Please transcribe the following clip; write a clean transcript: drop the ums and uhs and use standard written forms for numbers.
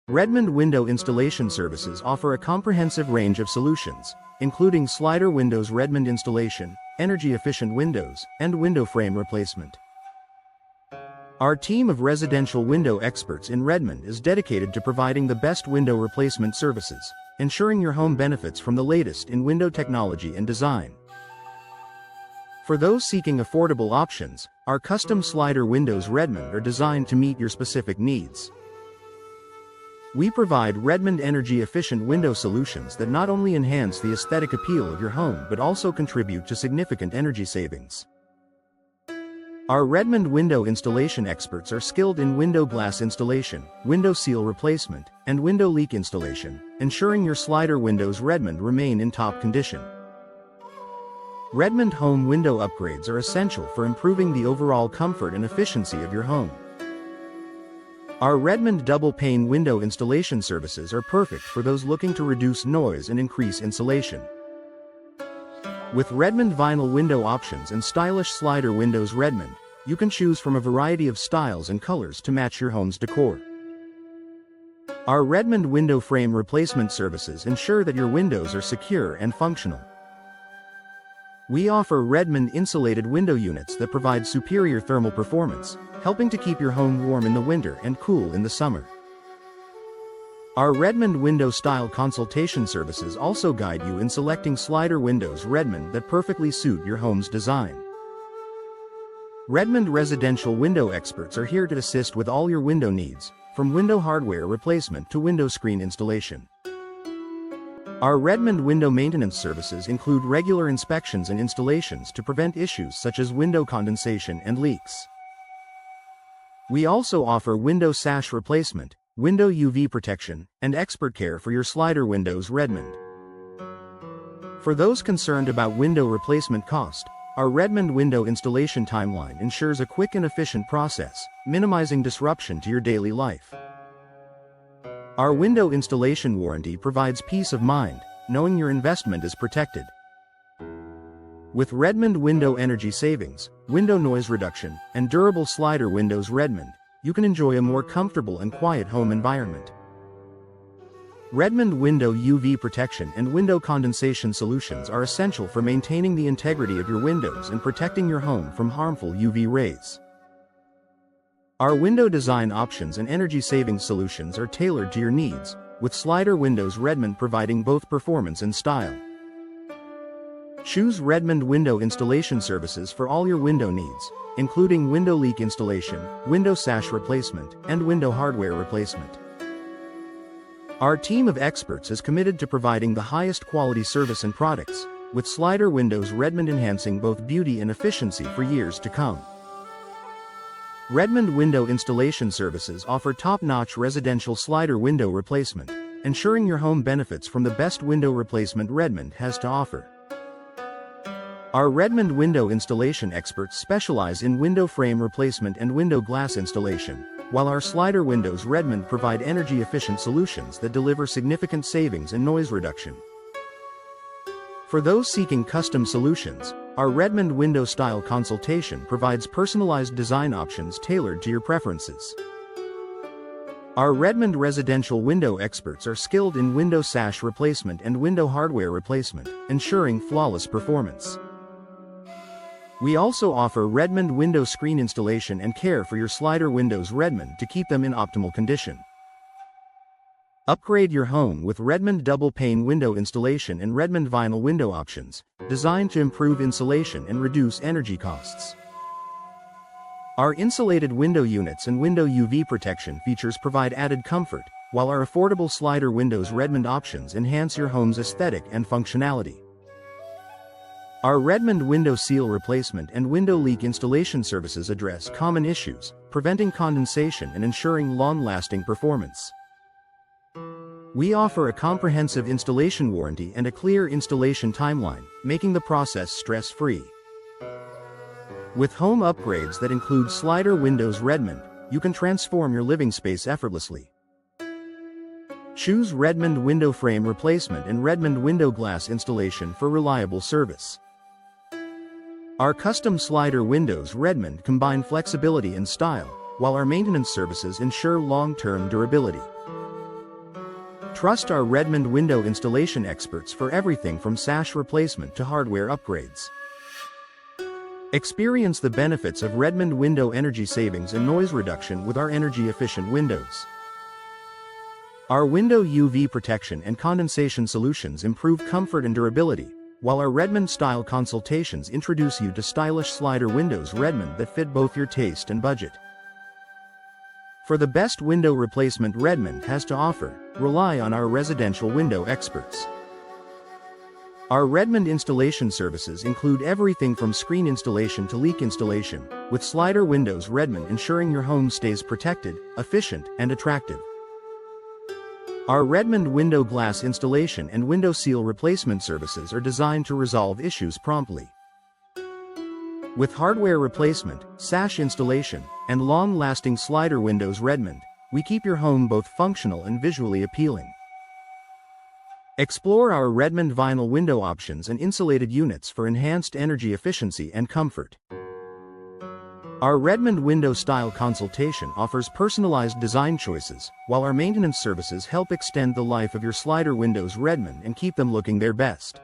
Redmond Window Installation Services offer a comprehensive range of solutions, including slider windows, Redmond installation, energy-efficient windows, and window frame replacement. Our team of residential window experts in Redmond is dedicated to providing the best window replacement services, ensuring your home benefits from the latest in window technology and design. For those seeking affordable options, our custom slider windows Redmond are designed to meet your specific needs. We provide Redmond energy-efficient window solutions that not only enhance the aesthetic appeal of your home but also contribute to significant energy savings. Our Redmond window installation experts are skilled in window glass installation, window seal replacement, and window leak installation, ensuring your slider windows Redmond remain in top condition. Redmond home window upgrades are essential for improving the overall comfort and efficiency of your home. Our Redmond double-pane window installation services are perfect for those looking to reduce noise and increase insulation. With Redmond vinyl window options and stylish slider windows Redmond, you can choose from a variety of styles and colors to match your home's decor. Our Redmond window frame replacement services ensure that your windows are secure and functional. We offer Redmond insulated window units that provide superior thermal performance, helping to keep your home warm in the winter and cool in the summer. Our Redmond window style consultation services also guide you in selecting slider windows Redmond that perfectly suit your home's design. Redmond residential window experts are here to assist with all your window needs, from window hardware replacement to window screen installation. Our Redmond window maintenance services include regular inspections and installations to prevent issues such as window condensation and leaks. We also offer window sash replacement, window UV protection, and expert care for your slider windows Redmond. For those concerned about window replacement cost, our Redmond window installation timeline ensures a quick and efficient process, minimizing disruption to your daily life. Our window installation warranty provides peace of mind, knowing your investment is protected. With Redmond window energy savings, window noise reduction, and durable slider windows Redmond, you can enjoy a more comfortable and quiet home environment. Redmond window UV protection and window condensation solutions are essential for maintaining the integrity of your windows and protecting your home from harmful UV rays. Our window design options and energy savings solutions are tailored to your needs, with slider windows Redmond providing both performance and style. Choose Redmond window installation services for all your window needs, including window leak installation, window sash replacement, and window hardware replacement. Our team of experts is committed to providing the highest quality service and products, with slider windows Redmond enhancing both beauty and efficiency for years to come. Redmond window installation services offer top-notch residential slider window replacement, ensuring your home benefits from the best window replacement Redmond has to offer. Our Redmond window installation experts specialize in window frame replacement and window glass installation, while our slider windows Redmond provide energy-efficient solutions that deliver significant savings and noise reduction. For those seeking custom solutions, our Redmond window style consultation provides personalized design options tailored to your preferences. Our Redmond residential window experts are skilled in window sash replacement and window hardware replacement, ensuring flawless performance. We also offer Redmond window screen installation and care for your slider windows Redmond to keep them in optimal condition. Upgrade your home with Redmond double-pane window installation and Redmond vinyl window options, designed to improve insulation and reduce energy costs. Our insulated window units and window UV protection features provide added comfort, while our affordable slider windows Redmond options enhance your home's aesthetic and functionality. Our Redmond window seal replacement and window leak installation services address common issues, preventing condensation and ensuring long-lasting performance. We offer a comprehensive installation warranty and a clear installation timeline, making the process stress-free. With home upgrades that include slider windows Redmond, you can transform your living space effortlessly. Choose Redmond window frame replacement and Redmond window glass installation for reliable service. Our custom slider windows Redmond combine flexibility and style, while our maintenance services ensure long-term durability. Trust our Redmond window installation experts for everything from sash replacement to hardware upgrades. Experience the benefits of Redmond window energy savings and noise reduction with our energy-efficient windows. Our window UV protection and condensation solutions improve comfort and durability, while our Redmond-style consultations introduce you to stylish slider windows Redmond that fit both your taste and budget. For the best window replacement Redmond has to offer, rely on our residential window experts. Our Redmond installation services include everything from screen installation to leak installation, with slider windows Redmond ensuring your home stays protected, efficient, and attractive. Our Redmond window glass installation and window seal replacement services are designed to resolve issues promptly. With hardware replacement, sash installation, and long-lasting slider windows Redmond, we keep your home both functional and visually appealing. Explore our Redmond vinyl window options and insulated units for enhanced energy efficiency and comfort. Our Redmond window style consultation offers personalized design choices, while our maintenance services help extend the life of your slider windows Redmond and keep them looking their best.